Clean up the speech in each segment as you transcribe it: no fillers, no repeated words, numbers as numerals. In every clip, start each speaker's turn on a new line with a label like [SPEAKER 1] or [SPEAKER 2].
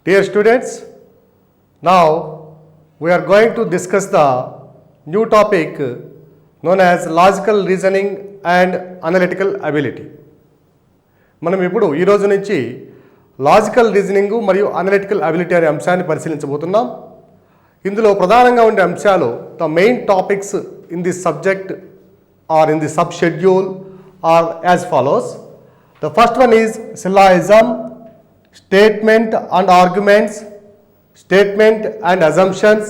[SPEAKER 1] Dear students, now we are going to discuss the new topic known as logical reasoning and analytical ability. మనం ఇప్పుడు ఈ రోజు నుంచి logical reasoning మరియు analytical ability అనే అంశాన్ని పరిశీలించబోతున్నాం. ఇందులో ప్రధానంగా ఉండే అంశాలు the main topics in this subject are in the sub schedule are as follows. The first one is syllogism, statement and arguments, statement and assumptions,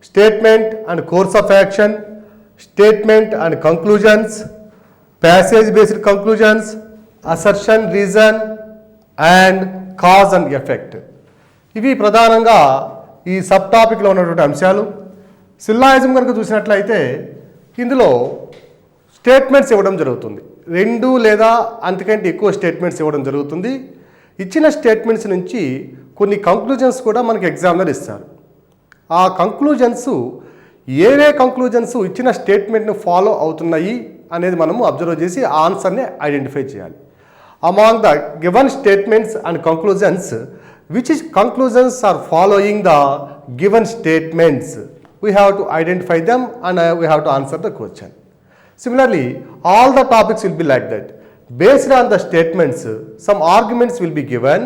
[SPEAKER 1] statement and course of action, statement and conclusions, passage based conclusions, assertion, reason and cause and effect. ఇవి ప్రధానంగా ఈ sub టాపిక్లో ఉన్నటువంటి అంశాలు. సిల్లాయిజం కనుక చూసినట్లయితే ఇందులో statements ఇవ్వడం జరుగుతుంది. 2 లేదా అంతకంటే ఎక్కువ స్టేట్మెంట్స్ ఇవ్వడం జరుగుతుంది. ఇచ్చిన స్టేట్మెంట్స్ నుంచి కొన్ని కంక్లూజన్స్ కూడా మనకి ఎగ్జామినర్ ఇస్తారు. ఆ కంక్లూజన్స్ ఏవే కంక్లూజన్స్ ఇచ్చిన స్టేట్మెంట్ను ఫాలో అవుతున్నాయి అనేది మనము అబ్జర్వ్ చేసి ఆన్సర్ని ఐడెంటిఫై చేయాలి. Among the given statements and conclusions which conclusions are following the given statements, we have to identify them and we have to answer the question. Similarly, all the topics will be like that. Based on the statements, some arguments will be given,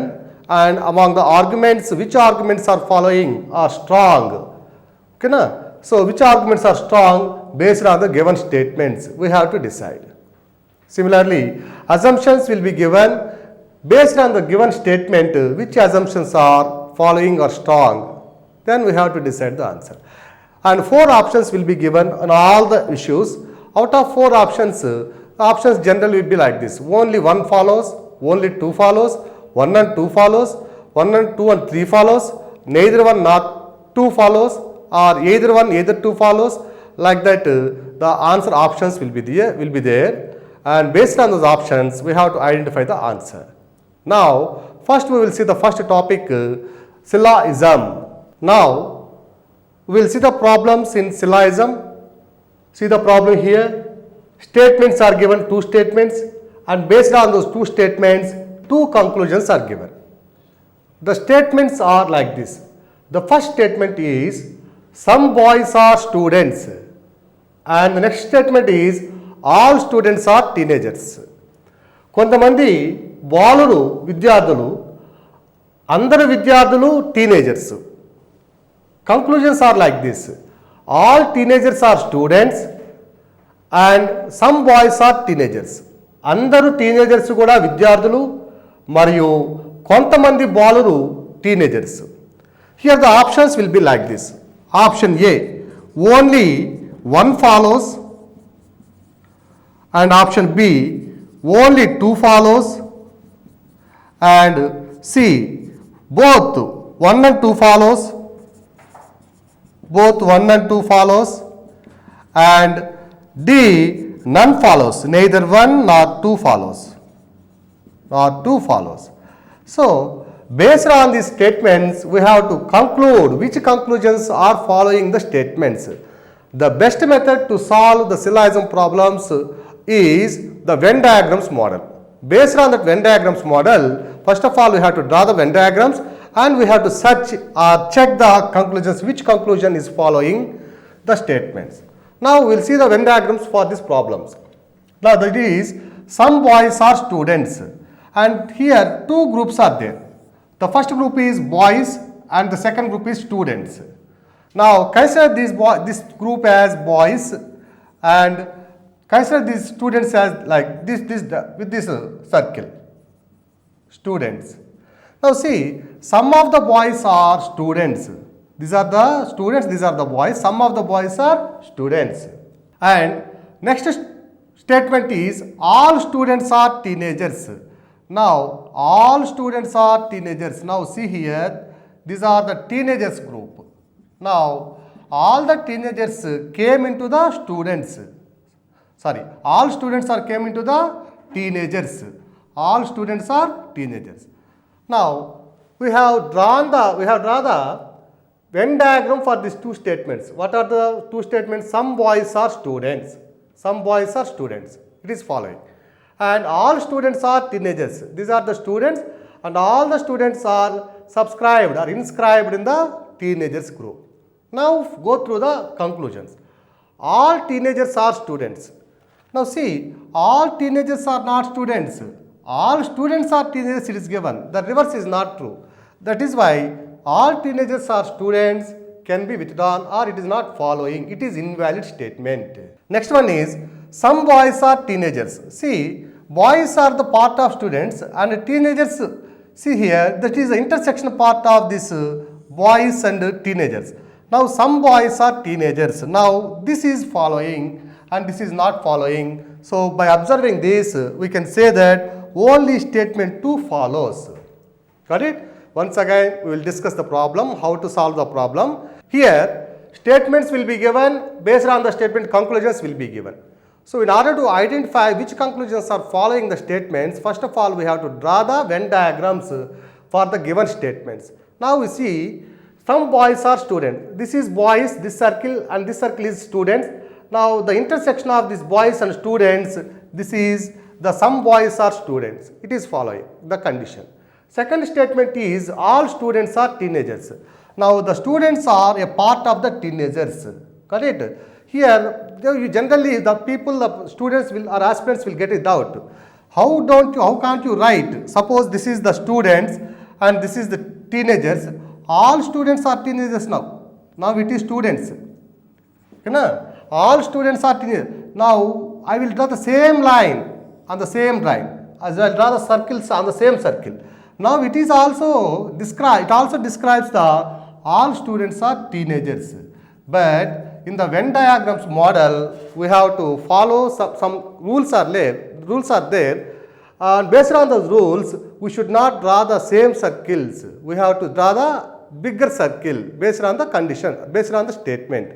[SPEAKER 1] and among the arguments, which arguments are following are strong. Okay, na? So which arguments are strong based on the given statements, we have to decide. Similarly, assumptions will be given based on the given statement, which assumptions are following or strong, then we have to decide the answer. And 4 options will be given on all the issues. Out of 4 options, options generally will be like this: only 1 follows, only 2 follows, 1 and 2 follows, 1 and 2 and 3 follows, neither 1 nor 2 follows, or either 1 either 2 follows. Like that, the answer options will be there, and based on those options, we have to identify the answer. Now, first we will see the first topic, syllogism. Now, we will see the problems in syllogism. See the problem here. Statements are given, 2 statements, and based on those 2 statements, 2 conclusions are given. The statements are like this. The first statement is, some boys are students, and the next statement is, all students are teenagers. కొంతమంది బాలురు విద్యార్థులు, అందరు విద్యార్థులు teenagers. Conclusions are like this: all teenagers are students and some boys are teenagers. అందరూ teenagers కూడా విద్యార్థులు మరియు కొంతమంది బాలురు teenagers. Here the options will be like this. Option A, only 1 follows, and option B, only 2 follows, and C, both 1 and 2 follows, both 1 and 2 follows, and D, none follows, neither 1 nor 2 follows, So based on these statements, we have to conclude which conclusions are following the statements. The best method to solve the syllogism problems is the Venn diagrams model. Based on that Venn diagrams model, first of all we have to draw the Venn diagrams, and we have to search or check the conclusions, which conclusion is following the statements. Now we will see the Venn diagrams for these problems. Now that is, some boys are students, and here 2 groups are there. The first group is boys and the second group is students. Now consider this group as boys, and consider these students as like this with this circle, students. Now see, some of the boys are students. These are the students, these are the boys. Some of the boys are students. And next statement is, all students are teenagers. Now all students are teenagers. Now see here, these are the teenagers group. Now all the teenagers came into the students. Sorry, all students came into the teenagers. All students are teenagers. Now we have drawn the Venn diagram for these 2 statements. What are the 2 statements? Some boys are students. Some boys are students. It is following. And all students are teenagers. These are the students, and all the students are subscribed or inscribed in the teenagers group. Now go through the conclusions. All teenagers are students. Now see, all teenagers are not students. All students are teenagers, it is given. The reverse is not true. That is why all teenagers are students can be withdrawn or it is not following. It is invalid statement. Next one is, some boys are teenagers. See, boys are the part of students and teenagers, see here, that is the intersection part of this boys and teenagers. Now some boys are teenagers. Now this is following and this is not following. So by observing this, we can say that only statement 2 follows. Got it? Once again, we will discuss the problem, how to solve the problem. Here, statements will be given, based on the statement, conclusions will be given. So in order to identify which conclusions are following the statements, first of all, we have to draw the Venn diagrams for the given statements. Now we see, some boys are students. This is boys, this circle and this circle is students. Now the intersection of these boys and students, this is the some boys are students. It is following the condition. Second statement is all students are teenagers. Now the students are a part of the teenagers. Correct? Here generally the people, the students will or aspirants will get a doubt. How can't you write? Suppose this is the students and this is the teenagers. All students are teenagers now. Now it is students. All students are teenagers. Now I will draw the same line on the same line. As I will draw the circles on the same circle. Now it is also described. It also describes the all students are teenagers. But in the Venn diagrams model, we have to follow some rules are there. And based on those rules, we should not draw the same circles. We have to draw the bigger circle based on the condition, based on the statement.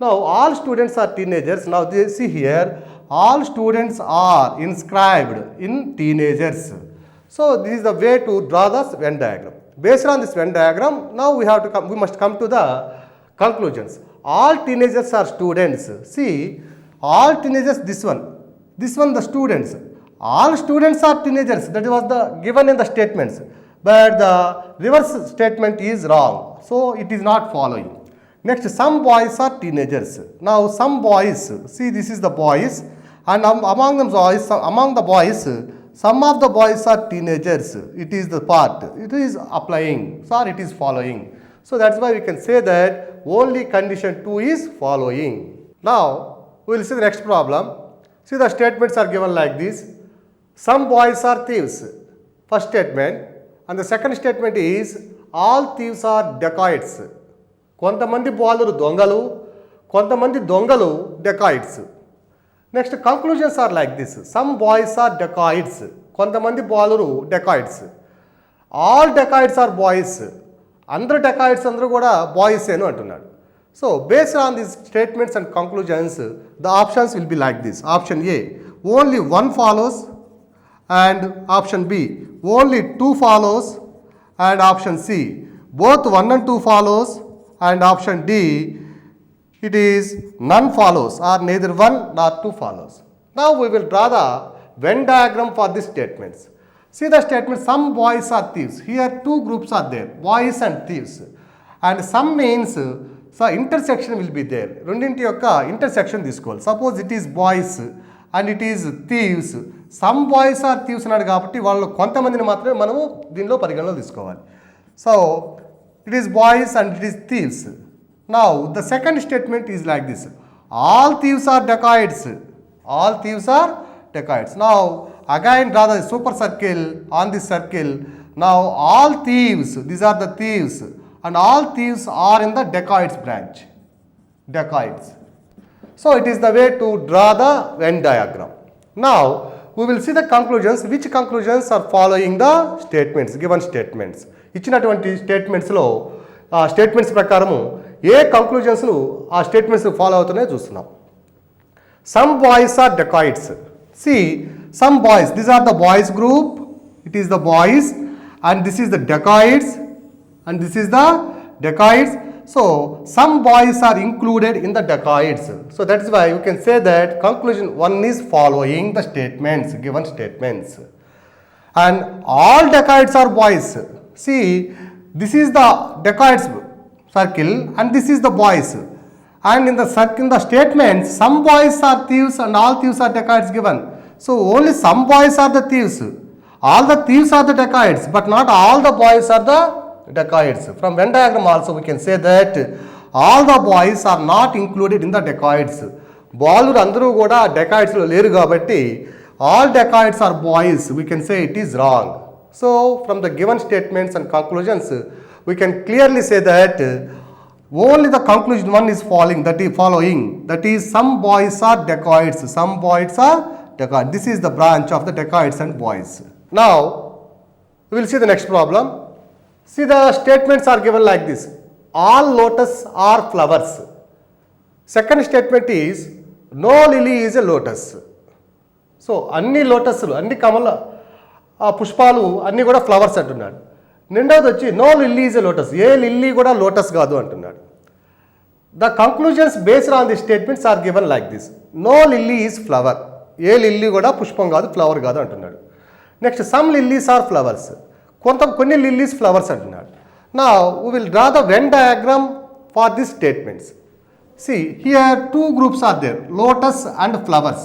[SPEAKER 1] Now all students are teenagers. Now they see here, all students are inscribed in teenagers. So this is the way to draw the Venn diagram. Based on this Venn diagram, now we must come to the conclusions. All teenagers are students. See, all teenagers, this one the students. All students are teenagers. That was the given in the statements. But the reverse statement is wrong. So it is not following. Next, some boys are teenagers. Now some boys, see this is the boys, and among the boys, some of the boys are teenagers. It is the part. It is applying, or it is following. So that's why we can say that only condition 2 is following. Now we will see the next problem. See, the statements are given like this. Some boys are thieves. First statement. And the second statement is all thieves are dacoits. కొంతమంది బాలురు దొంగలు, కొంతమంది దొంగలు dacoits. Next, conclusions are like this. Some boys are dacoits. కొంతమంది బాలురు dacoits. All dacoits are boys. అందరు dacoits అందరూ కూడా boys ఏను అంటున్నాడు. So based on these statements and conclusions, the options will be like this. Option A, only 1 follows, and option B, only 2 follows, and option C, both 1 and 2 follows, and option D, it is none follows, or neither 1 nor 2 follows. Now we will draw the Venn diagram for these statements. See the statement, some boys are thieves. Here 2 groups are there, boys and thieves. And some means, so intersection will be there. రెండింటి యొక్క intersection తీసుకోవాలి. Suppose it is boys and it is thieves. Some boys are thieves అన్నాడు కాబట్టి వాళ్ళు కొంతమందిని మాత్రమే మనము దీనిలో పరిగణలో తీసుకోవాలి. So it is boys and it is thieves. Now the second statement is like this. All thieves are dacoits. All thieves are dacoits. Now again draw the super circle on this circle. Now all thieves, these are the thieves, and all thieves are in the dacoits branch. Dacoits. So it is the way to draw the Venn diagram. Now we will see the conclusions. Which conclusions are following the statements, given statements. ఇచ్చినటువంటి స్టేట్మెంట్స్లో statements ప్రకారము ఏ కంక్లూజన్స్ను ఆ statements follow అవుతున్నాయో చూస్తున్నాం. Some boys are dacoits. See, some boys, these are the boys group, it is the boys, and this is the dacoits, and this is the dacoits. So some boys are included in the dacoits. So that is why you can say that conclusion 1 is following the statements, given statements. And all dacoits are boys. See, this is the dacoits circle and this is the boys. And in the circle, in the statement, some boys are thieves and all thieves are dacoits given. So only some boys are the thieves. All the thieves are the dacoits, but not all the boys are the dacoits. From Venn diagram also we can say that all the boys are not included in the dacoits. బాలురు అందరూ కూడా డెకాయిడ్స్లో లేరు కాబట్టి all dacoits are boys, we can say it is wrong. So from the given statements and conclusions we can clearly say that only the conclusion one is following, that is some boys are dacoits, some boys are dacoits. This is the branch of the dacoits and boys. Now we will see the next problem. See, the statements are given like this: all lotus are flowers. Second statement is no lily is a lotus. So అన్ని లోటస్లు, అన్ని కమల పుష్పాలు అన్నీ కూడా flowers అంటున్నాడు. రెండవది వచ్చి no lily is a lotus, ఏ lily కూడా లోటస్ కాదు అంటున్నాడు. The conclusions based on the statements are given like this: no lily is flower, ఏ లిల్లీ కూడా పుష్పం కాదు, ఫ్లవర్ కాదు అంటున్నాడు. Next some lilies are flowers, కొన్ని లిల్లీస్ ఫ్లవర్స్ అంటున్నాడు. Now we will draw the Venn diagram for this statements. See, here two groups are there, lotus and flowers.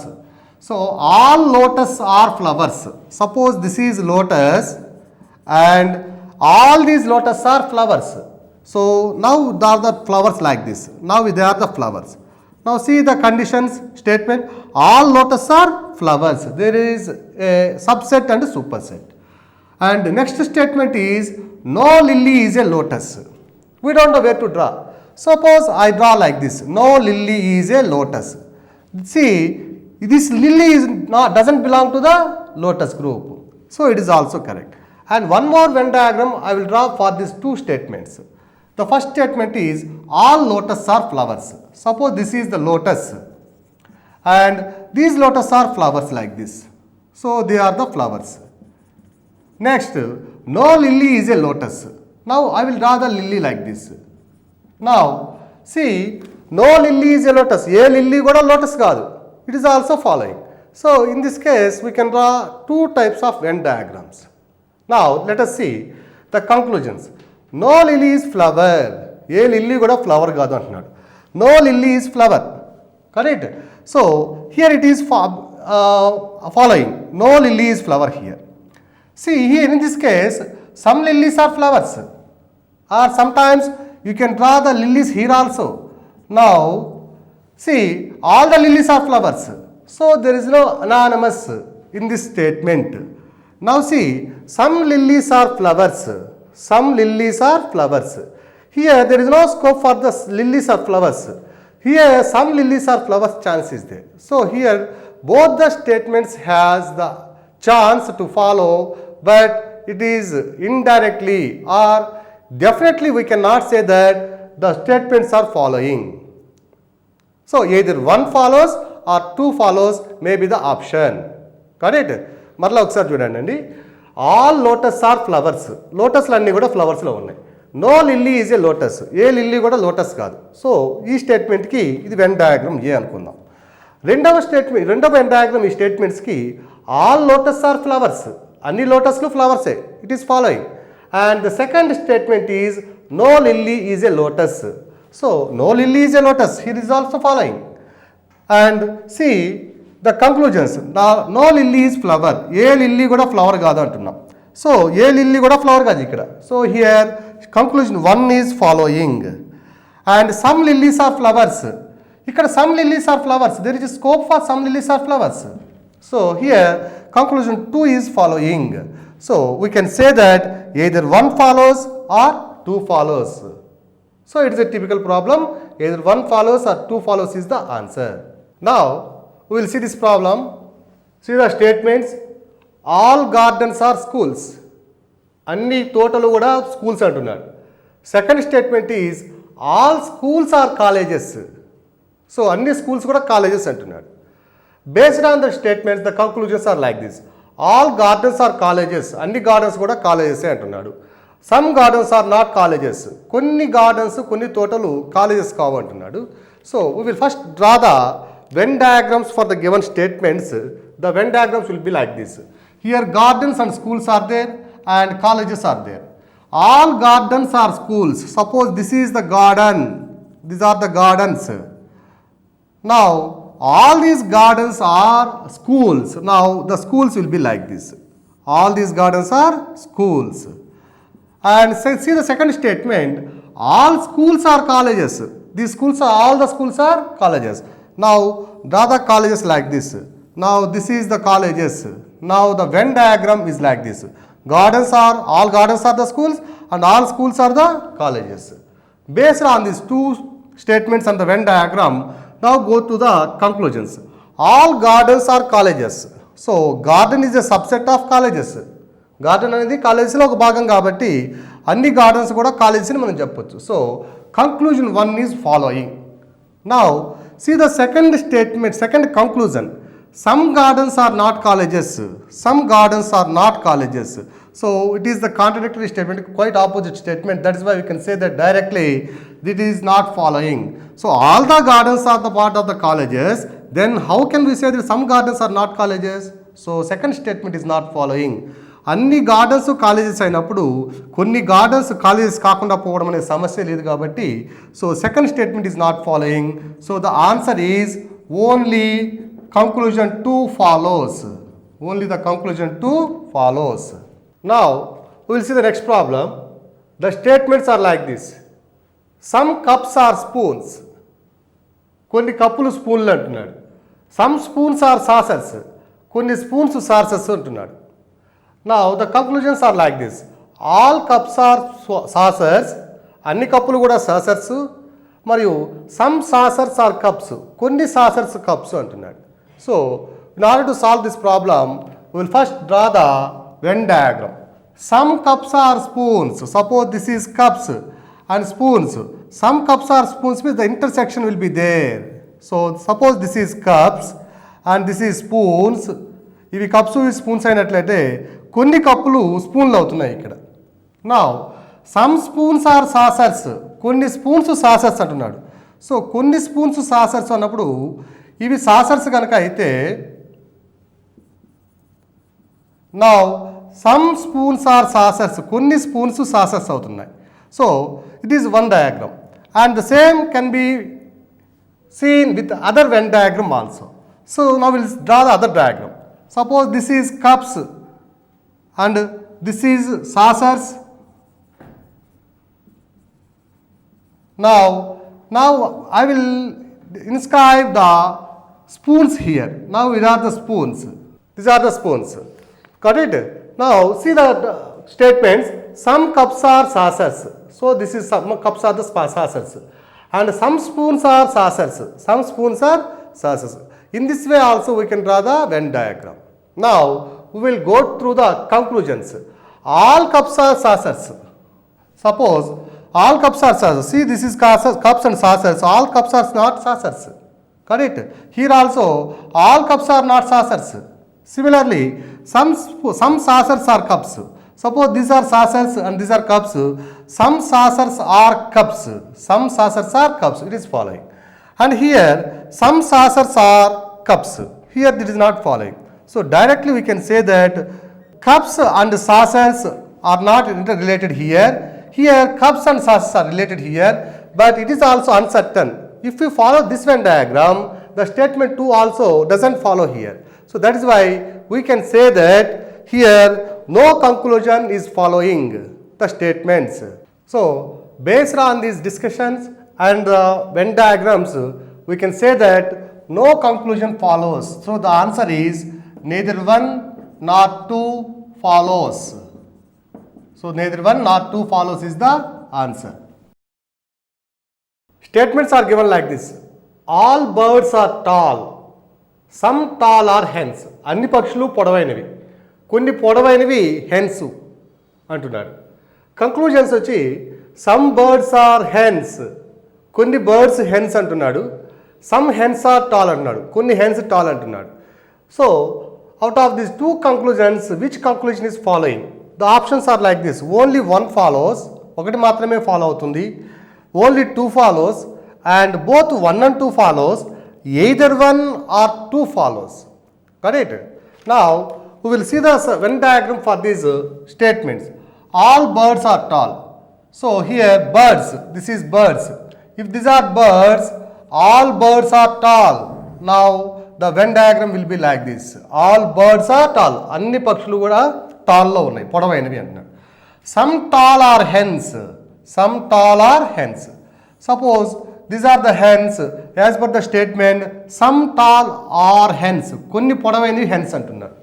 [SPEAKER 1] So all lotus are flowers. Suppose this is lotus and all these lotus are flowers. So now there are the flowers like this. Now they are the flowers. Now see the conditions statement: all lotus are flowers. There is a subset and a superset. And the next statement is no lily is a lotus. We don't know where to draw. Suppose I draw like this: no lily is a lotus. See, this lily is doesn't belong to the lotus group, so it is also correct. And one more Venn diagram I will draw for these two statements. The first statement is all lotus are flowers. Suppose this is the lotus and these lotus are flowers like this, so they are the flowers. Next, no lily is a lotus. Now I will draw the lily like this. Now see, no lily is a lotus, A lily కూడా lotus కాదు, it is also following. So in this case we can draw two types of Venn diagrams. Now let us see the conclusions. No lily is flower, A lily కూడా flower కాదు అంటున్నాడు. No lily is flower, correct? So here it is following, no lily is flower here. See, here in this case some lilies are flowers, or sometimes you can draw the lilies here also. Now see, all the lilies are flowers, so there is no anonymous in this statement. Now see, some lilies are flowers, some lilies are flowers. Here there is no scope for the lilies are flowers. Here some lilies are flowers chance is there. So here both the statements has the chance to follow, but it is indirectly, or definitely we cannot say that the statements are following. So either one follows or two follows may be the option, correct? మరలా ఒకసారి చూడండి, all lotus are flowers, లోటస్లు అన్నీ కూడా ఫ్లవర్స్లో ఉన్నాయి. No lily is a lotus, ఏ lily కూడా లోటస్ కాదు. సో ఈ స్టేట్మెంట్కి ఇది వెన్ డయాగ్రామ్ ఏ అనుకుందాం. రెండవ వెన్ డయాగ్రామ్ ఈ స్టేట్మెంట్స్కి ఆల్ లోటస్ ఆర్ ఫ్లవర్స్, అన్ని లోటస్లు ఫ్లవర్సే, it is following. And the second statement is no lily is a lotus. So no lily is a lotus, here is also following. And see the conclusions. Now no lily is flower, A lily కూడా flower కాదు అంటున్నాం. So ఏ lily కూడా flower కాదు ఇక్కడ. So here conclusion 1 is following. And some lilies are flowers, ఇక్కడ some lilies are flowers, there is a scope for some lilies are flowers. So here conclusion 2 is following. So we can say that either one follows or two follows. So it is a typical problem, either one follows or two follows is the answer. Now we will see this problem. See the statements: all gardens are schools, అన్ని తోటలు కూడా schools అంటున్నాడు. Second statement is all schools are colleges, so అన్ని schools కూడా colleges అంటున్నాడు. Based on the statements the conclusions are like this: all gardens are colleges, అన్ని gardens కూడా కాలేజెసే అంటున్నాడు. Some gardens are not colleges, కొన్ని గార్డెన్స్ కొన్ని తోటలు కాలేజెస్ కావంటున్నాడు. So we will first draw the Venn diagrams for the given statements. The Venn diagrams will be like this: here gardens and schools are there and colleges are there. All gardens are schools. Suppose this is the garden. These are the gardens. Now, all these gardens are schools. Now, the schools will be like this. All these gardens are schools. And see the second statement. All schools are colleges. These schools are, all the schools are colleges. Now, draw the colleges like this. Now, this is the colleges. Now, the Venn diagram is like this. Gardens are, all gardens are the schools and all schools are the colleges. Based on these two statements and the Venn diagram, now go to the conclusions. All gardens are colleges. So, garden is a subset of colleges. Garden అనేది కాలేజెస్లో ఒక భాగం కాబట్టి అన్ని gardens కూడా colleges అని మనం చెప్పొచ్చు. So, conclusion 1 is following. Now, see the second statement, second conclusion. Some gardens are not colleges. Some gardens are not colleges. So, it is the contradictory statement, quite opposite statement. That is why we can say that directly it is not following. So, all the gardens are the part of the colleges. Then how can we say that some gardens are not colleges? So, second statement is not following. అన్ని gardens colleges అయినప్పుడు కొన్ని gardens colleges కాకుండా పోవడం అనే సమస్య లేదు కాబట్టి so second statement is not following. So the answer is only conclusion 2 follows. Only the conclusion 2 follows. Now, we will see the next problem. The statements are like this. Some cups are spoons. కొన్ని కప్పులు స్పూన్లు అంటున్నాడు. Some spoons are saucers. కొన్ని spoons సార్సెస్ అంటున్నాడు. Now, the conclusions are like this. All cups are saucers. అన్ని కప్పులు కూడా saucers. మరియు some saucers are cups. కొన్ని saucers cups అంటున్నాడు. So, in order to solve this problem, we will first draw the Venn diagram. Some cups are spoons. Suppose this is cups and spoons. Some cups are spoons means the intersection will be there. So, suppose this is cups and this is spoons. ఇవి cups spoons అయినట్లయితే కొన్ని కప్పులు స్పూన్లు అవుతున్నాయి ఇక్కడ. Now, some spoons are saucers. కొన్ని spoons saucers అంటున్నాడు. So కొన్ని స్పూన్స్ saucers అన్నప్పుడు ఇవి సాసర్స్ కనుక అయితే now some spoons or saucers కొన్ని స్పూన్స్ సాసర్స్ అవుతున్నాయి. So it is one diagram and the same can be seen with other Venn diagram also. So now will draw the other diagram. Suppose this is cups and this is saucers. Now I will inscribe the spoons here. Now these are the spoons. These are the spoons. Got it? Now see the statements. Some cups are saucers. So this is some cups are the saucers. And some spoons are saucers. Some spoons are saucers. In this way also we can draw the Venn diagram. Now we will go through the conclusions. All cups are saucers. Suppose all cups are saucers. See this is cups and saucers. All cups are not saucers. Correct? Here also all cups are not saucers. Similarly, some saucers are cups. Suppose these are saucers and these are cups. Some saucers are cups. Some saucers are cups. It is following. And here some saucers are cups. Here it is not following. So directly we can say that cups and saucers are not interrelated here. Here cups and saucers are related here, but it is also uncertain. If we follow this Venn diagram, the statement 2 also doesn't follow here. So that is why we can say that here no conclusion is following the statements. So based on these discussions and the Venn diagrams, we can say that no conclusion follows. So the answer is neither 1 nor 2 follows. So neither 1 nor 2 follows is the answer. Statements are given like this. All birds are tall. Some tall are hens. అన్ని పక్షులు పొడవైనవి. కొన్ని పొడవైనవి hens అంటున్నాడు. Conclusions వచ్చి some birds are hens. కొన్ని birds hens అంటున్నాడు. Some hens are tall అంటున్నాడు. కొన్ని hens tall అంటున్నాడు. So out of these two conclusions, which conclusion is following? The options are like this. Only one follows. ఒకటి మాత్రమే follow అవుతుంది. Only 2 follows and both 1 and 2 follows. Either 1 or 2 follows. Got it? Now we will see the Venn diagram for these statements. all birds are tall. So here birds, this is birds. If these are birds, all birds are tall. Now the Venn diagram will be like this. All birds are tall. Anni pakshulu kuda tall lo unnai, podavainavi antunnaru. Some tall are hens. Some tall are hens. Suppose these are the hens. As per the statement, some tall are hens. Konni podavainavi hens antunnaru.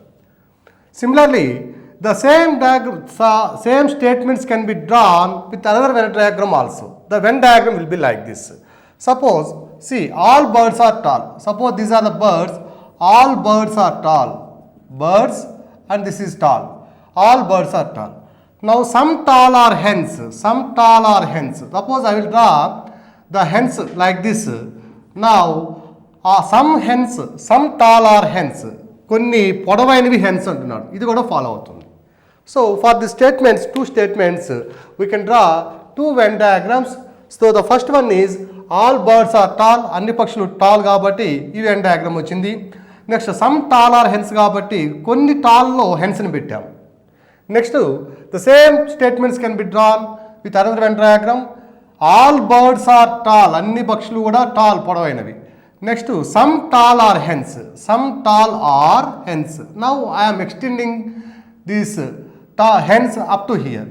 [SPEAKER 1] Similarly, the same statements can be drawn with another Venn diagram also. The Venn diagram will be like this. Suppose, see, all birds are tall. Suppose these are the birds. All birds are tall. Birds, and this is tall. All birds are tall. Now, some tall are hens. Some tall are hens. Suppose I will draw the hens like this. Now, some hens, some tall are hens. Konni podavainavi hens antunnaru. Idi kuda follow avutundi. So, for the statements, two statements, we can draw two Venn diagrams. So, the first one is all birds are tall. Anni pakshulu tall kabatti ee Venn diagram vachindi. Next, some tall are hens kabatti konni tall lo hens ni pettam. Next, the same statements can be drawn with another Venn diagram. All birds are tall. Anni pakshulu kuda tall podavainavi. Next, some tall are hens. Some tall are hens. Now, I am extending these hens up to here.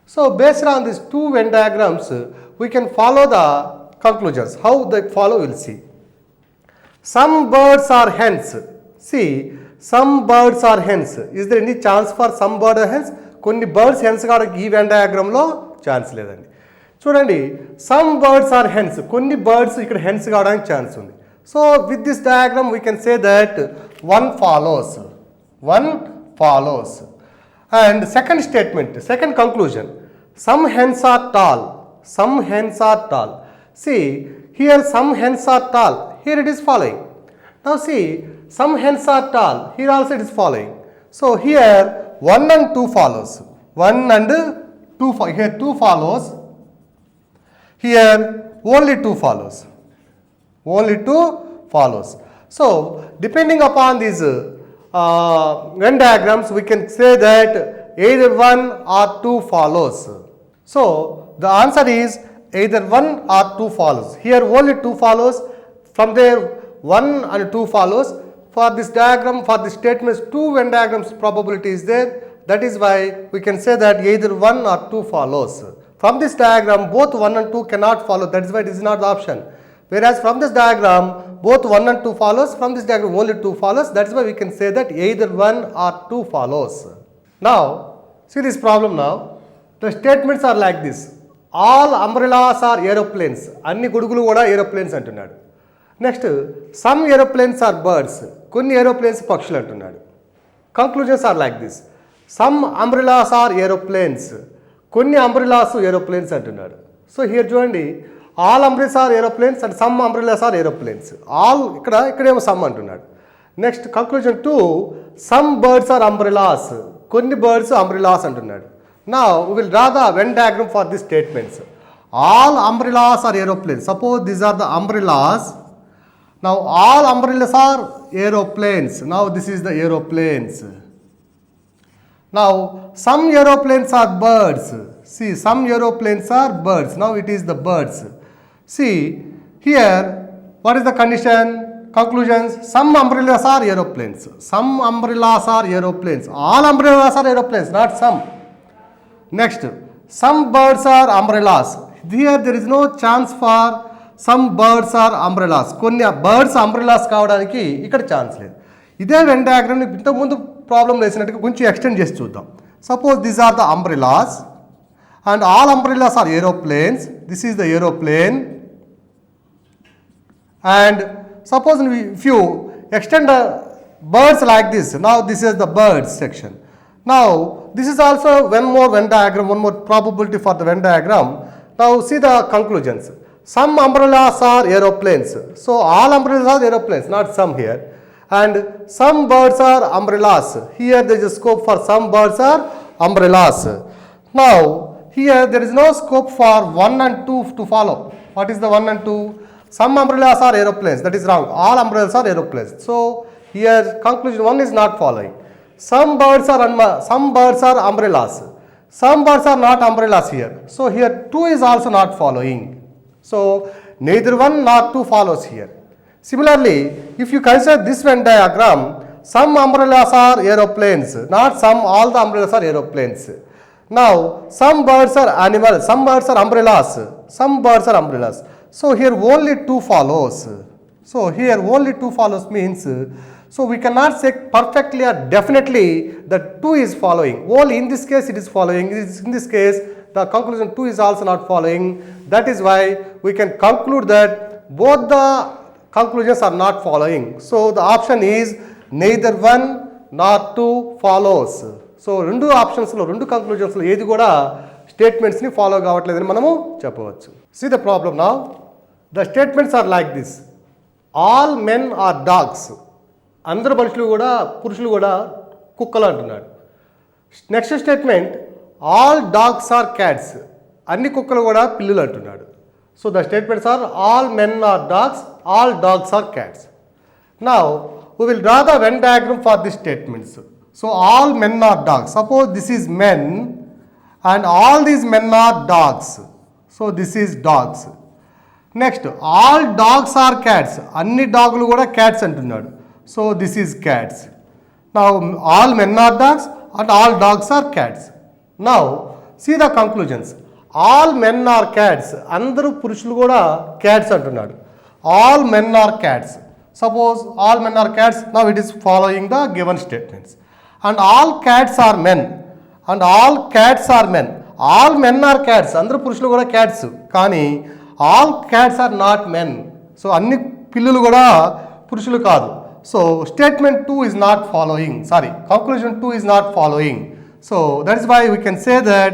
[SPEAKER 1] So, based on these two Venn diagrams, we can follow the conclusions. How they follow, we'll see. Some birds are hens. See, some birds are hens. Is there any chance for some bird or hens? Konni birds hens kaadaki ee Venn diagram lo chance ledandi. Chudandi, some birds are hens. Konni birds ikkada hens kaadaనికి chance undi. So, with this diagram, we can say that one follows. One follows. And second statement, second conclusion, some hens are tall. Some hens are tall. See, here some hens are tall. Here it is following. Now see, some hens are tall. Here also it is following. So here 1 and 2 follows. 1 and 2, here 2 follows. Here only 2 follows. Only 2 follows. So depending upon these Venn diagrams, we can say that either 1 or 2 follows. So the answer is either 1 or 2 follows. Here only 2 follows. From there 1 and 2 follows. For this diagram, for the statements, 2 Venn diagrams probability is there. That is why we can say that either 1 or 2 follows. From this diagram, both 1 and 2 cannot follow. That is why it is not the option. Whereas from this diagram, both 1 and 2 follows. From this diagram, only 2 follows. That is why we can say that either 1 or 2 follows. Now, see this problem now. The statements are like this. All umbrellas are aeroplanes. Anni gudugulu kuda aeroplanes antunnadu. Next, some aeroplanes are birds. Konni aeroplanes pakshulu antunnadu. Conclusions are like this. Some umbrellas are aeroplanes. Konni umbrellas aeroplanes antunnadu. So here చూడండి, all umbrellas are aeroplanes and some umbrellas are aeroplanes. All ikkademo some antunnadu. Next, conclusion 2, some birds are umbrellas. Konni birds umbrellas antunnadu. Now we will draw the Venn diagram for these statements. All umbrellas are aeroplanes. Suppose these are the umbrellas. Now all umbrellas are aeroplanes. Now this is the aeroplanes. Now some aeroplanes are birds. See, some aeroplanes are birds. Now it is the birds. See, here what is the condition? Conclusions. Some umbrellas are aeroplanes. Some umbrellas are aeroplanes. All umbrellas are aeroplanes, not some. Next, some birds are umbrellas. Here there is no chance for some birds are umbrellas. Konni birds umbrellas కావడానికి ఇక్కడ chance లేదు. ఇదే Venn diagram ఇంతకు ముందు problem వేసినట్టుగా కొంచెం extend చేసి చూద్దాం. Suppose these are the umbrellas and all umbrellas are aeroplanes. This is the aeroplane. And suppose if you extend the birds like this, now this is the birds section. Now this is also one more Venn diagram, one more probability for the Venn diagram. Now see the conclusions. Some umbrellas are aeroplanes. So all umbrellas are aeroplanes, not some here. And some birds are umbrellas. Here there is a scope for some birds are umbrellas. Now here there is no scope for 1 and 2 to follow. What is the 1 and 2? Some umbrellas are aeroplanes. That is wrong. All umbrellas are aeroplanes. So here conclusion 1 is not following. Some birds are umbrellas. Some birds are not umbrellas here. So here 2 is also not following. So neither 1 nor 2 follows here. Similarly, if you consider this Venn diagram, some umbrellas are aeroplanes, not some, all the umbrellas are aeroplanes. Now, some birds are animals, some birds are umbrellas, some birds are umbrellas. So here only 2 follows. So here only 2 follows means, so we cannot say perfectly or definitely that 2 is following. Only in this case it is following. In this case, the conclusion 2 is also not following. That is why we can conclude that both the conclusions are not following. So the option is neither 1 nor 2 follows. So రెండు ఆప్షన్స్లో రెండు కంక్లూజన్స్లో ఏది కూడా స్టేట్మెంట్స్ని follow కావట్లేదని మనము చెప్పవచ్చు. See the problem now. The statements are like this. All men are dogs. అందరు పురుషులు కూడా కుక్కలు అంటున్నాడు. Next statement all dogs are cats. అన్ని కుక్కలు కూడా పిల్లులు అంటున్నాడు. So the statements are all men are dogs, all dogs are cats. Now we will draw the Venn diagram for these statements. So all men are dogs. Suppose this is men and all these men are dogs. So this is dogs. Next, all dogs are cats. Anni doglu kuda cats antunnadu. So this is cats. Now all men are dogs and all dogs are cats. Now see the conclusions. All men are cats. Andaru purushulu kuda cats antunnadu. All men are cats. Suppose all men are cats. Now it is following the given statements. And all cats are men. And all cats are men. All men are cats. Andaru purushulu kuda cats. Kani all cats are not men. So anni pillulu kuda purushulu kaadu. So statement 2 is not following. Sorry, conclusion 2 is not following. So that is why we can say that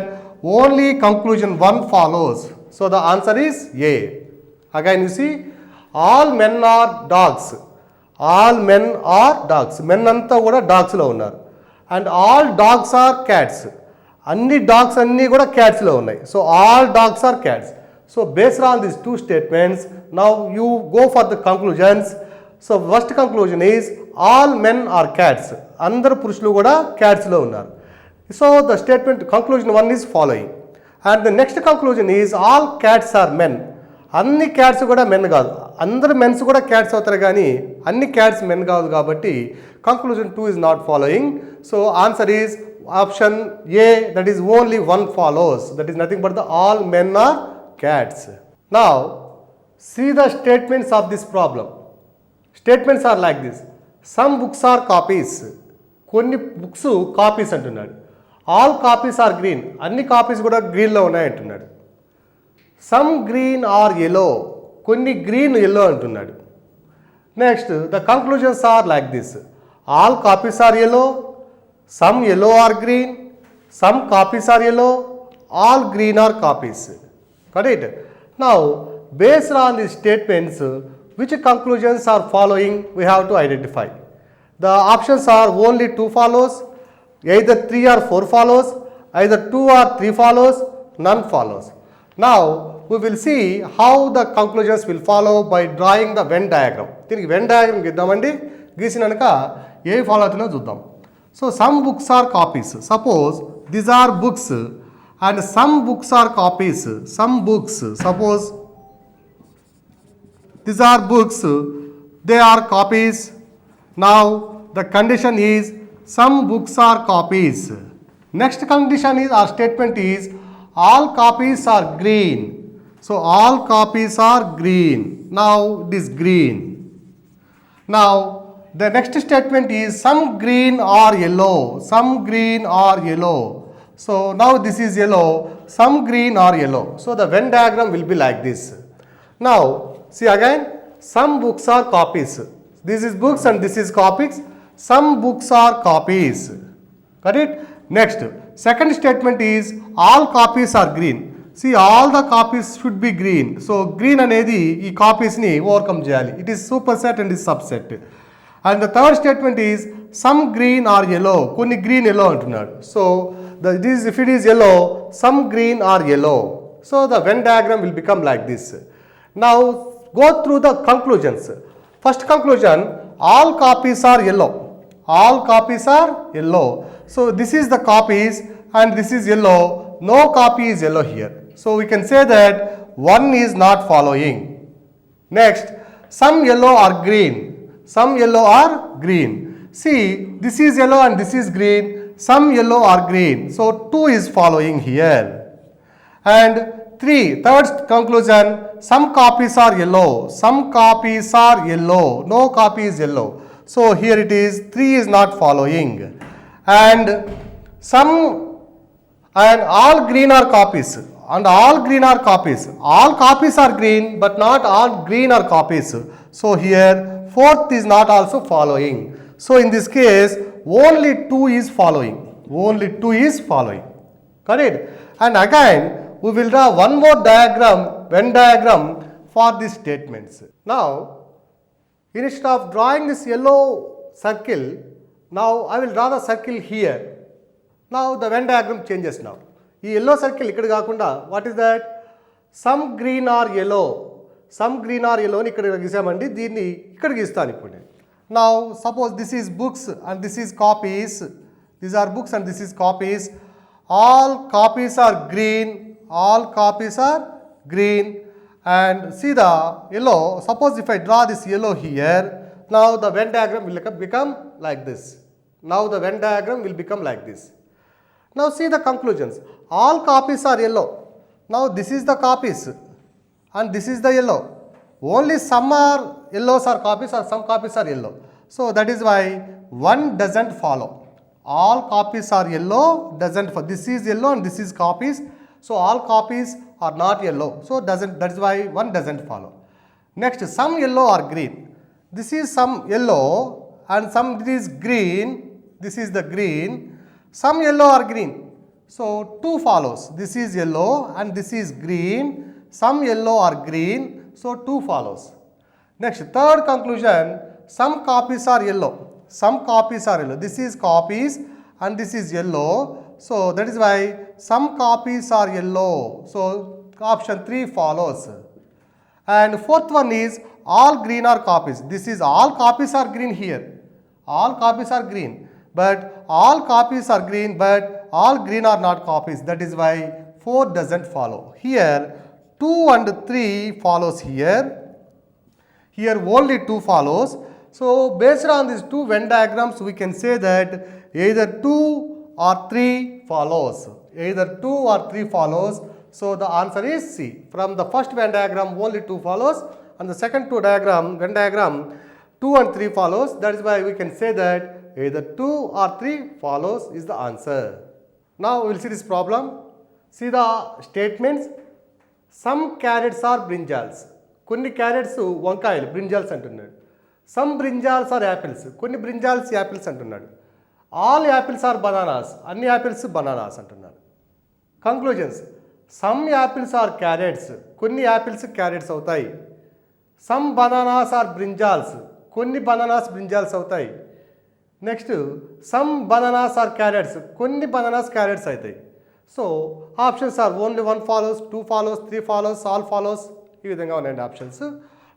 [SPEAKER 1] only conclusion 1 follows. So the answer is A. Again you see, all men are dogs. All men are dogs. Men anta kuda dogs lo unnaru. And all dogs are cats. Anni dogs anni kuda cats lo unnai. So all dogs are cats. So based on these 2 statements, now you go for the conclusions. So first conclusion is all men are cats. Andaru purushulu kuda cats lo unnaru. So the statement conclusion 1 is following. And the next conclusion is all cats are men. అన్ని cats కూడా men కాదు. అందరు men's కూడా cats అవుతారు కానీ అన్ని cats men కాదు కాబట్టి conclusion 2 is not following. So answer is option A, that is only 1 follows. That is nothing but the all men are cats. Now see the statements of this problem. Statements are like this. Some books are copies. కొన్ని books copies అంటున్నాడు. All copies are green. అన్ని copies కూడా గ్రీన్లో ఉన్నాయి అంటున్నాడు. Some green are yellow. కొన్ని green yellow అంటున్నాడు. Next the conclusions are like this. All copies are yellow. Some yellow are green. Some copies are yellow. All green are copies. Correct? Now based on these statements, which conclusions are following we have to identify. The options are only 2 follows, either 3 or 4 follows, either 2 or 3 follows, none follows. Now we will see how the conclusions will follow by drawing the Venn diagram. దీనికి Venn diagram గీద్దామండి. గీసినాక ఏ follow అవుతుందో చూద్దాం. So some books are copies. Suppose these are books and some books are copies. Some books, suppose these are books, they are copies. Now the condition is some books are copies. Next condition is, our statement is all copies are green. So all copies are green. Now it is green. Now the next statement is some green or yellow. Some green or yellow. So now this is yellow. Some green or yellow. So the Venn diagram will be like this. Now see again, some books are copies. This is books and this is copies. Some books are copies. Got it? Next, second statement is all copies are green. See, all the copies should be green. So green anedi ee copies ni overcome cheyali. It is superset and is subset. And the third statement is some green or yellow. Konni green yellow antunnadu. So if it is yellow, some green or yellow. So the Venn diagram will become like this. Now go through the conclusions. First conclusion, all copies are yellow. All copies are yellow. So this is the copies. and this is yellow, no copy is yellow here. So we can say that 1 is not following. Next, some yellow are green, some yellow are green. See, this is yellow and this is green, some yellow are green. So 2 is following here. And third conclusion, some copies are yellow, some copies are yellow, no copy is yellow. So here it is, 3 is not following. And all green are copies, and all green are copies. All copies are green, but not all green are copies. So here, fourth is not also following. So in this case, only 2 is following. Only 2 is following. Correct? And again, we will draw one more diagram, Venn diagram for these statements. Now, instead of drawing this yellow circle, now I will draw the circle here. Now the Venn diagram changes now. This yellow circle ikkada kaakunda, what is that? Some green are yellow. Some green are yellow ni ikkada gisamandi, deenni ikkada gistanu ippudu. Now suppose this is books and this is copies. These are books and this is copies. All copies are green. All copies are green. And see the yellow. Suppose if I draw this yellow here, now the Venn diagram will become like this. Now the Venn diagram will become like this. Now see the conclusions. All copies are yellow. Now this is the copies and this is the yellow. Only some are yellows are copies or some copies are yellow. So that is why 1 doesn't follow. All copies are yellow, doesn't follow. This is yellow and this is copies. So all copies are not yellow. So that is why 1 doesn't follow. Next, some yellow are green. This is some yellow and some is green. This is the green. Some yellow are green. So 2 follows. This is yellow and this is green. Some yellow are green. So 2 follows. Next, third conclusion, some copies are yellow. Some copies are yellow. This is copies and this is yellow. So that is why some copies are yellow. So option 3 follows. And fourth one is all green are copies. This is all copies are green here. All copies are green. But all copies are green, but all green are not copies. That is why 4 doesn't follow. Here 2 and 3 follows here. Here only 2 follows. So based on these 2 Venn diagrams, we can say that either 2 or 3 follows. Either 2 or 3 follows. So the answer is C. From the first Venn diagram, only 2 follows, and the second Venn diagram, 2 and 3 follows. That is why we can say that either 2 or 3 follows is the answer. Now we will see this problem. See the statements. Some carrots are brinjals. Kunni carrots vankayalu brinjals antunnadu. Some brinjals are apples. Kunni brinjals apples antunnadu. All apples are bananas. Anni apples bananas antunnadu. Conclusions. Some apples are carrots. Kunni apples carrots avutayi. Some bananas are brinjals. Kunni bananas brinjals avutayi. Next, some bananas are carrots. Kunni bananas carrots aitayi. So options are only 1 follows, 2 follows, 3 follows, all follows. Ee vidhanga unnandi options.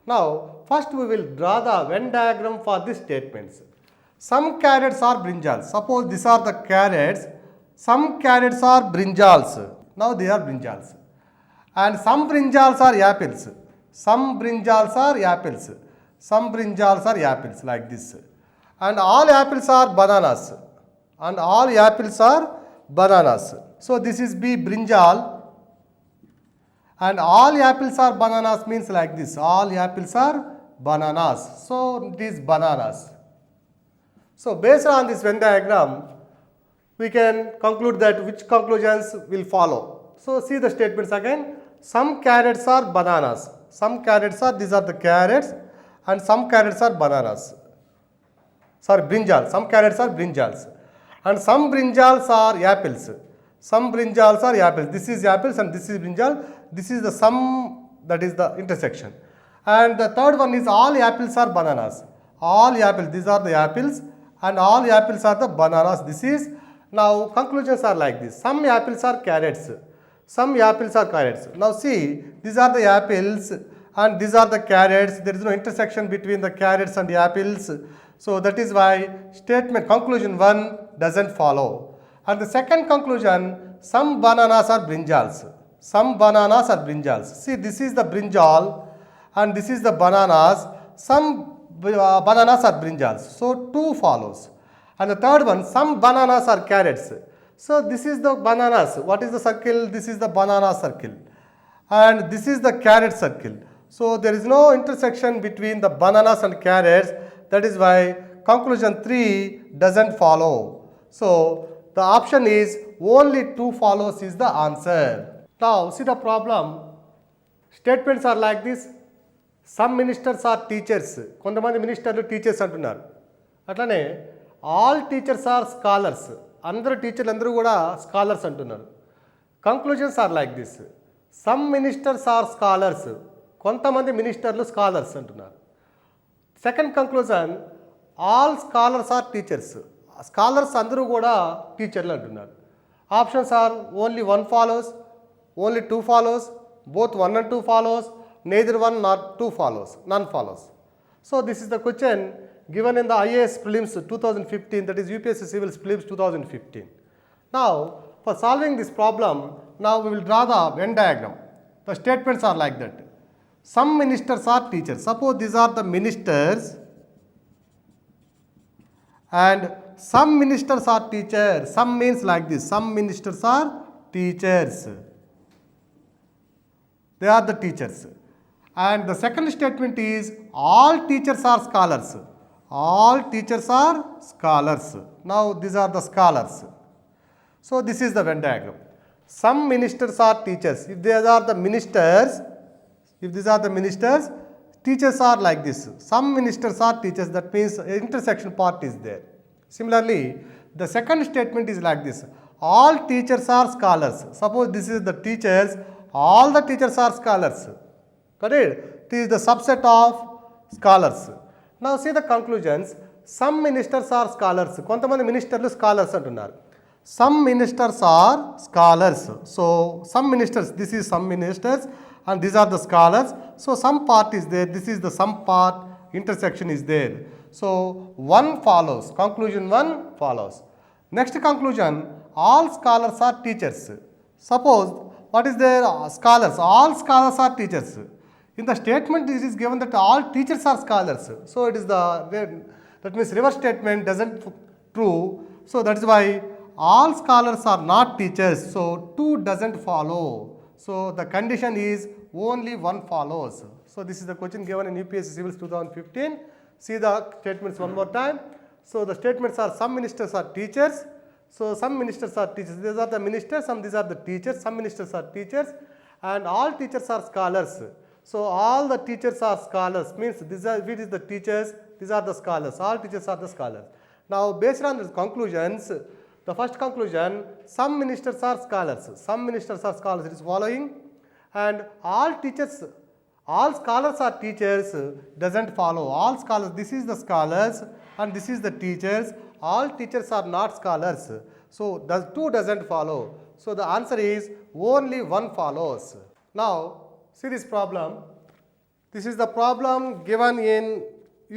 [SPEAKER 1] Now first we will draw the Venn diagram for these statements. Some carrots are brinjals. Suppose these are the carrots. Some carrots are brinjals. Now they are brinjals. And some brinjals are apples. Some brinjals are apples. Some brinjals are apples like this. And all apples are bananas. And all apples are bananas. So this is B, brinjal. And all apples are bananas means like this. All apples are bananas. So it is bananas. So based on this Venn diagram, we can conclude that which conclusions will follow. So see the statements again. Some carrots are bananas. Some carrots are, these are the carrots, and some carrots are bananas. Sorry, brinjal. Some carrots are brinjals. And some brinjals are apples. Some brinjals are apples. This is apples and this is brinjal. This is the sum, that is the intersection. And the third one is all apples are bananas. All apples, these are the apples, and all apples are the bananas. This is, now conclusions are like this. Some apples are carrots. Some apples are carrots. Now see, these are the apples and these are the carrots. There is no intersection between the carrots and the apples. So that is why statement conclusion 1 doesn't follow. And the second conclusion, some bananas are brinjals. Some bananas are brinjals. See, this is the brinjal and this is the bananas. Some bananas are brinjals. So 2 follows. And the third one, some bananas are carrots. So this is the bananas. What is the circle? This is the banana circle. And this is the carrot circle. So there is no intersection between the bananas and carrots. That is why conclusion 3 doesn't follow. So the option is only 2 follows is the answer. Now see the problem. Statements are like this. Some ministers are teachers. కొంతమంది మినిస్టర్లు teachers అంటున్నారు. అట్లానే all teachers are scholars. అందరూ టీచర్లు అందరూ కూడా scholars అంటున్నారు. Conclusions are like this. Some ministers are scholars. కొంతమంది మినిస్టర్లు స్కాలర్స్ అంటున్నారు. Second conclusion, all scholars are teachers. Scholars అందరూ కూడా టీచర్లు అంటున్నారు. Options are only 1 follows, only 2 follows, both 1 and 2 follows, neither 1 nor 2 follows, none follows. So this is the question given in the IAS prelims 2015, that is UPSC Civil Prelims 2015. Now for solving this problem, now we will draw the Venn diagram. The statements are like that. Some ministers are teachers. Suppose these are the ministers and some ministers are teachers. Some means like this. Some ministers are teachers. They are the teachers. And the second statement is all teachers are scholars. All teachers are scholars. Now these are the scholars. So this is the Venn diagram. Some ministers are teachers. If these are the ministers, teachers are like this. Some ministers are teachers. That means intersection part is there. Similarly, the second statement is like this. All teachers are scholars. Suppose this is the teachers. All the teachers are scholars. Correct? This is the subset of scholars. Now see the conclusions. Some ministers are scholars. కొంతమంది మినిస్టర్లు scholars అంటున్నారు. Some ministers are scholars. So some ministers, this is some ministers and these are the scholars. So some part is there. This is the some part, intersection is there. So 1 follows. Conclusion 1 follows. Next conclusion, all scholars are teachers. Suppose what is there? Scholars. All scholars are teachers. In the statement it is given that all teachers are scholars. So it is that means reverse statement doesn't true. So that is why all scholars are not teachers. So 2 doesn't follow. So the condition is only 1 follows. So this is the question given in UPSC Civils 2015. See the statements one more time. So the statements are some ministers are teachers. So some ministers are teachers. These are the ministers, these are the teachers. Some ministers are teachers and all teachers are scholars. So all the teachers are scholars means these are the teachers, these are the scholars. All teachers are the scholars. Now based on these conclusions, the first conclusion, some ministers are scholars. Some ministers are scholars. It is following. And all scholars are teachers doesn't follow. All scholars, this is the scholars and this is the teachers. All teachers are not scholars. So 2 doesn't follow. So the answer is only 1 follows. Now see this problem. This is the problem given in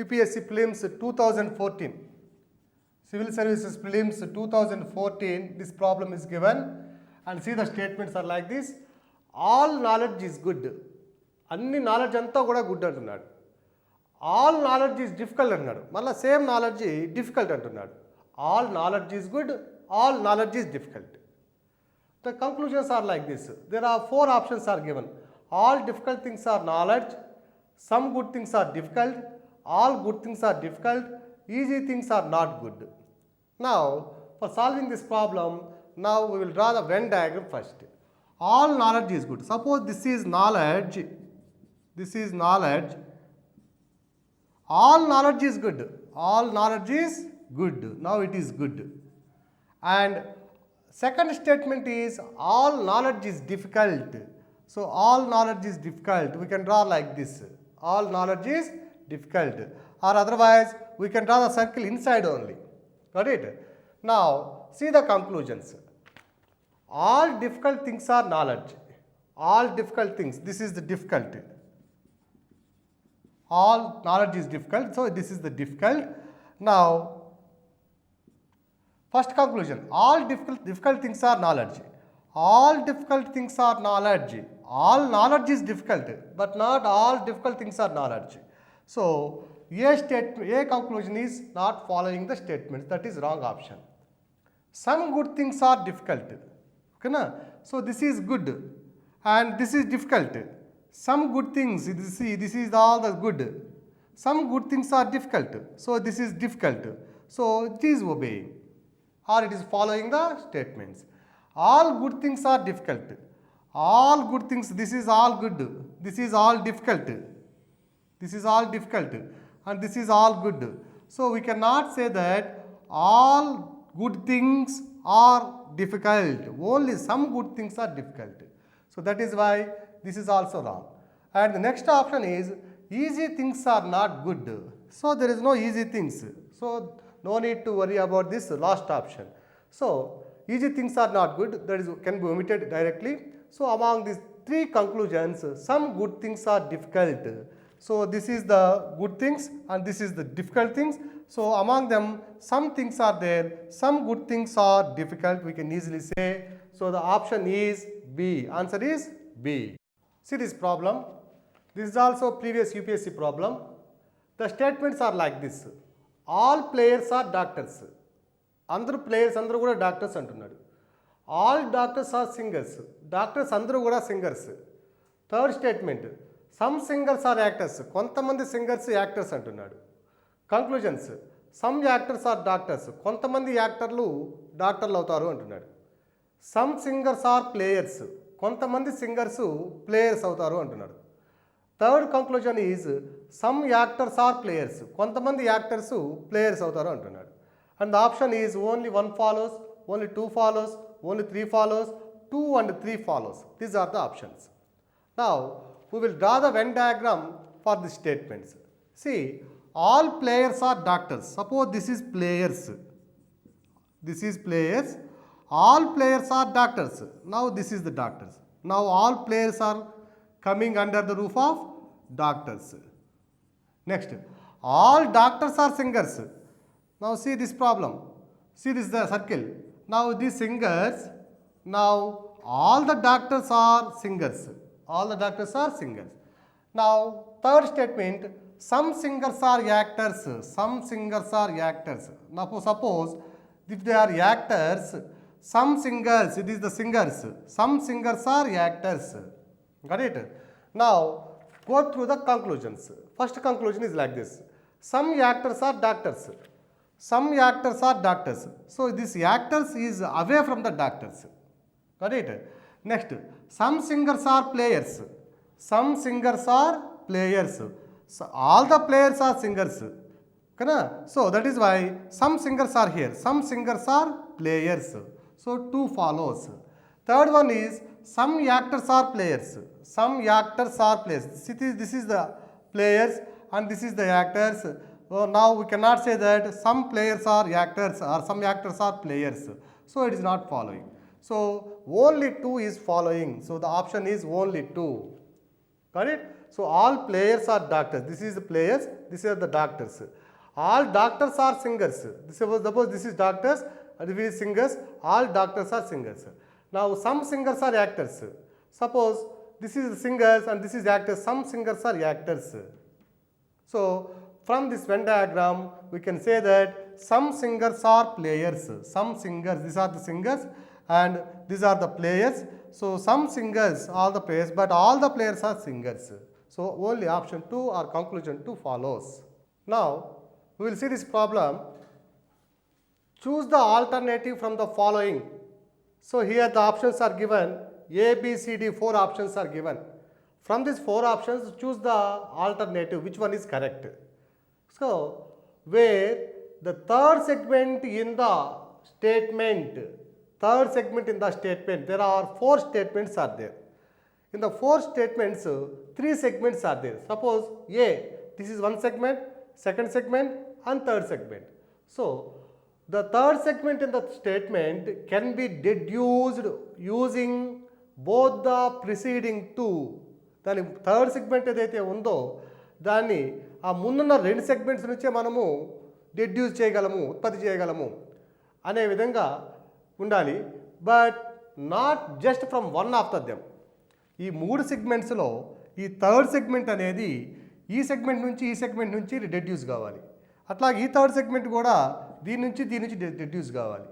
[SPEAKER 1] UPSC Prelims 2014. Civil Services Prelims 2014. This problem is given and see the statements are like this. All knowledge is good. అన్ని knowledge అంతా కూడా good అంటున్నాడు. All knowledge is difficult అంటున్నాడు. మళ్ళీ same knowledge difficult అంటున్నాడు. All knowledge is good, all knowledge is difficult. The conclusions are like this. There are 4 options are given. All difficult things are knowledge, some good things are difficult, all good things are difficult, easy things are not good. Now for solving this problem, now we will draw the Venn diagram first. All knowledge is good. Suppose this is knowledge. This is knowledge. All knowledge is good. All knowledge is good. Now it is good. And second statement is all knowledge is difficult. So all knowledge is difficult. We can draw like this. All knowledge is difficult. Or otherwise we can draw the circle inside only. Got it? Now see the conclusions. All difficult things are knowledge. All difficult things. This is the difficult. All knowledge is difficult. So this is the difficult. Now First conclusion, all difficult things are knowledge. All difficult things are knowledge. All knowledge is difficult, but not all difficult things are knowledge. So A conclusion is not following the statements. That is wrong option. Some good things are difficult. Okay, na? So this is good and this is difficult. Some good things, this is all the good. Some good things are difficult. So this is difficult. So it is obeying or it is following the statements. All good things are difficult. All good things, this is all good. This is all difficult. This is all difficult and this is all good. So we cannot say that all good things are difficult. Only some good things are difficult. So that is why this is also wrong. And the next option is easy things are not good. So there is no easy things. So no need to worry about this last option. So easy things are not good. That is can be omitted directly. So among these three conclusions, some good things are difficult. So this is the good things and this is the difficult things. So among them, some things are there, some good things are difficult, we can easily say. So the option is B. Answer is B. See this problem. This is also previous UPSC problem. The statements are like this. All players are doctors. Andru players andru kuda doctors antunnadu. All doctors are singers. Doctors andru kuda singers. Third statement. Some singers are actors. కొంతమంది singers actors అంటున్నాడు. Conclusions. Some actors are doctors. కొంతమంది యాక్టర్లు డాక్టర్లు అవుతారు అంటున్నాడు. Some singers are players. కొంతమంది singers players అవుతారు అంటున్నాడు. Third conclusion is some actors are players. కొంతమంది యాక్టర్స్ ప్లేయర్స్ అవుతారు అంటున్నాడు. And the option is only 1 follows, only 2 follows, only 3 follows, 2 and 3 follows. These are the options. Now we will draw the Venn diagram for the statements. See, all players are doctors. Suppose this is players. This is players. All players are doctors. Now this is the doctors. Now all players are coming under the roof of doctors. Next, all doctors are singers. Now see this problem. See this is the circle. Now these singers. Now all the doctors are singers. All the doctors are singers. Now third statement, some singers are actors. Some singers are actors. Now suppose if they are actors, some singers, it is the singers. Some singers are actors. Got it? Now go through the conclusions. First conclusion is like this. Some actors are doctors. Some actors are doctors. So this actors is away from the doctors. Got it? Next, some singers are players. Some singers are players. So all the players are singers. Okay? So that is why some singers are here. Some singers are players. So 2 follows. Third one is some actors are players. Some actors are players. This is the players and this is the actors. So now we cannot say that some players are actors or some actors are players. So it is not following. So only 2 is following. So the option is only 2. Got it? So all players are doctors. This is the players. These are the doctors. All doctors are singers. Suppose this is doctors and this is singers. All doctors are singers. Now some singers are actors. Suppose this is singers and this is actors. Some singers are actors. So from this Venn diagram we can say that some singers are players. Some singers, these are the singers. And these are the players. So some singers, all the players, but all the players are singers. So only option 2 or conclusion 2 follows. Now we will see this problem. Choose the alternative from the following. So here the options are given. A, B, C, D, 4 options are given. From these 4 options, choose the alternative. Which one is correct? So where the third segment in the statement, there are 4 statements are there. In the 4 statements, 3 segments are there. Suppose A, this is one segment, second segment and third segment. So the third segment in the statement can be deduced using both the preceding 2. దాని third segment ఏదైతే ఉందో దాన్ని ఆ ముందున్న 2 segments నుంచే మనము deduce చేయగలము, ఉత్పత్తి చేయగలము. అనే విధంగా ఉండాలి. But not just from one after them. ఈ 3 సెగ్మెంట్స్లో ఈ థర్డ్ సెగ్మెంట్ అనేది ఈ సెగ్మెంట్ నుంచి ఈ సెగ్మెంట్ నుంచి డెడ్యూస్ కావాలి. అట్లాగే ఈ థర్డ్ సెగ్మెంట్ కూడా దీని నుంచి డెడ్యూస్ కావాలి.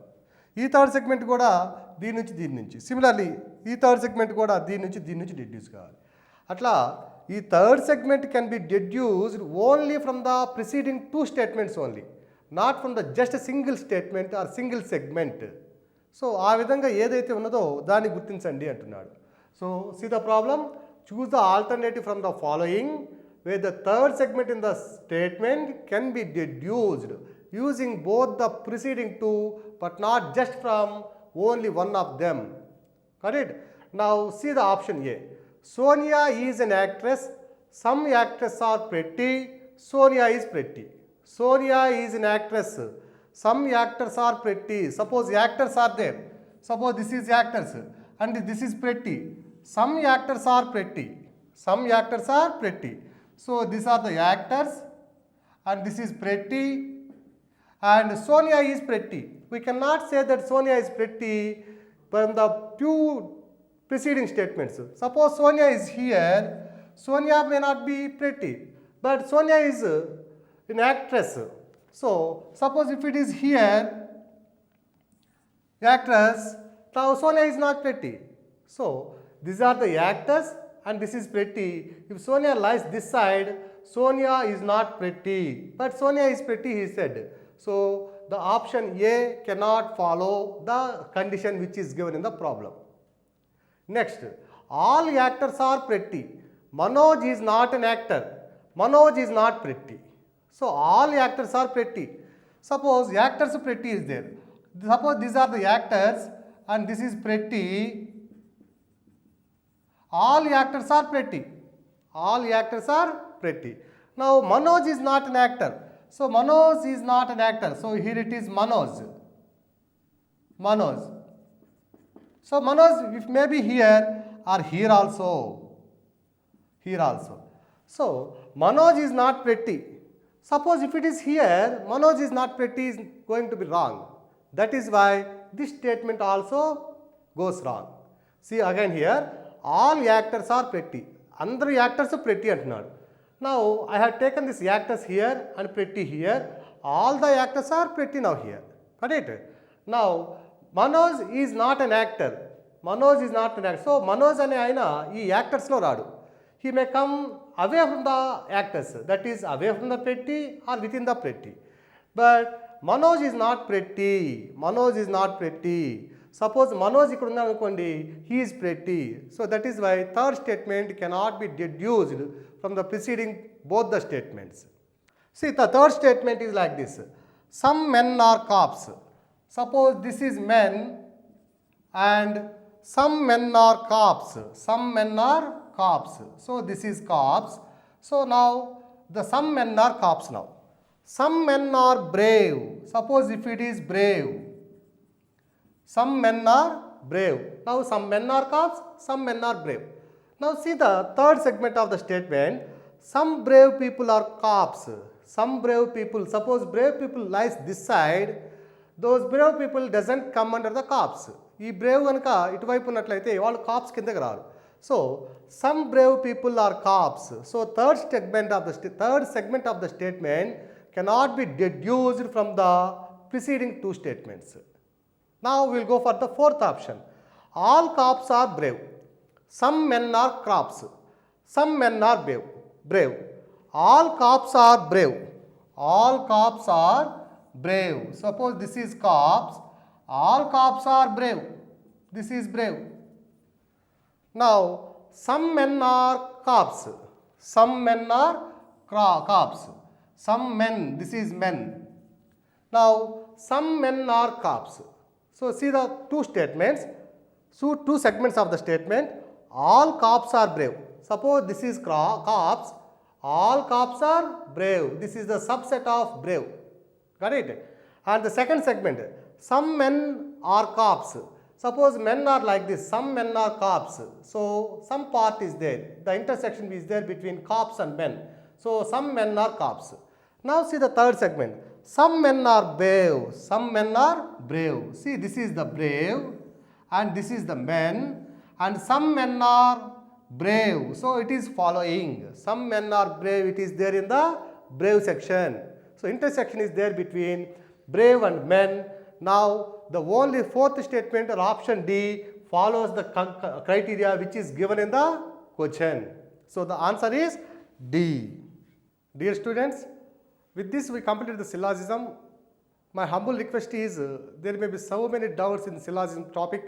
[SPEAKER 1] ఈ థర్డ్ సెగ్మెంట్ కూడా దీని నుంచి. సిమిలర్లీ ఈ థర్డ్ సెగ్మెంట్ కూడా దీని నుంచి డెడ్యూస్ కావాలి. అట్లా ఈ third segment can be deduced only from the preceding 2 statements only, not from the just single statement or single segment. So ఆ విధంగా ఏదైతే ఉన్నదో దాన్ని గుర్తించండి అంటున్నాడు. So see the problem, choose the alternative from the following where the third segment in the statement can be deduced using both the preceding 2 but not just from only one of them. Correct? Now see the option A. Sonia is an actress. Some actresses are pretty. Sonia is pretty. Sonia is an actress. Some actors are pretty. Suppose actors are there. Suppose this is actors and this is pretty. Some actors are pretty. Some actors are pretty. So these are the actors and this is pretty and Sonia is pretty. We cannot say that Sonia is pretty from the 2 preceding statements. Suppose Sonia is here, Sonia may not be pretty, but Sonia is an actress. So suppose if it is here, actress, now Sonia is not pretty. So these are the actors and this is pretty. If Sonia lies this side, Sonia is not pretty, but Sonia is pretty, he said. So the option A cannot follow the condition which is given in the problem. Next, all actors are pretty. Manoj is not an actor. Manoj is not pretty. So all actors are pretty. Suppose actors pretty is there. Suppose these are the actors and this is pretty. All actors are pretty. All actors are pretty. Now Manoj is not an actor. So Manoj is not an actor. So here it is Manoj. Manoj. So Manoj if may be here or here also. Here also. So Manoj is not pretty. Suppose if it is here, Manoj is not pretty is going to be wrong. That is why this statement also goes wrong. See again here. All actors are pretty. Andru actors are pretty antunnadu. Now I have taken this actors here and pretty here. All the actors are pretty now here. Correct? Now Manoj is not an actor. Manoj is not an actor. So Manoj ane ayina ee actors lo raadu. He may come away from the actors. That is away from the pretty or within the pretty. But Manoj is not pretty. Manoj is not pretty. Suppose Manoj ఇక్కడ ఉన్నాడు అనుకోండి, he is pretty. So that is why third statement cannot be deduced from the preceding both the statements. See the third statement is like this. Some men are cops. Suppose this is men and some men are cops. Some men are cops. So this is cops. So now the some men are cops now. Some men are brave. Suppose if it is brave. Some men are brave. Now some men are cops, some men are brave. Now see the third segment of the statement. Some brave people are cops. Some brave people. Suppose brave people lies this side. Those brave people doesn't come under the cops. ఈ brave కనుక ఇటువైపు ఉన్నట్లయితే వాళ్ళు caps కిందకి రారు. So some brave people are cops. So third segment of the statement cannot be deduced from the preceding 2 statements. Now we will go for the fourth option. All cops are brave. Some men are cops. Some men are brave. All cops are brave. All cops are brave. Suppose this is cops. All cops are brave. This is brave. Now some men are cops. Some men are cops. Some men. This is men. Now some men are cops. So see the 2 statements. So 2 segments of the statement. All cops are brave. Suppose this is cops. All cops are brave. This is the subset of brave. Got it? And the second segment. Some men are cops. Suppose men are like this. Some men are cops. So some part is there. The intersection is there between cops and men. So some men are cops. Now see the third segment. some men are brave, some men are brave. See, this is the brave and this is the men, and some men are brave. So it is following. Some men are brave, it is there in the brave section. So intersection is there between brave and men. Now the only fourth statement or option D follows the criteria which is given in the question. So the answer is D. Dear students, with this we completed the syllogism. My humble request is there may be so many doubts in syllogism topic.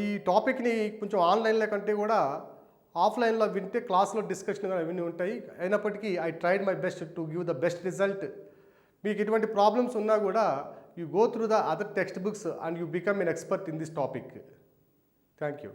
[SPEAKER 1] ఈ టాపిక్ని కొంచెం ఆన్లైన్లో కంటే కూడా ఆఫ్లైన్లో వింటే క్లాస్లో discussion అవన్నీ ఉంటాయి. అయినప్పటికీ I tried my best to give the best result. మీకు ఎటువంటి ప్రాబ్లమ్స్ ఉన్నా కూడా you go through the other text books and you become an expert in this topic. Thank you.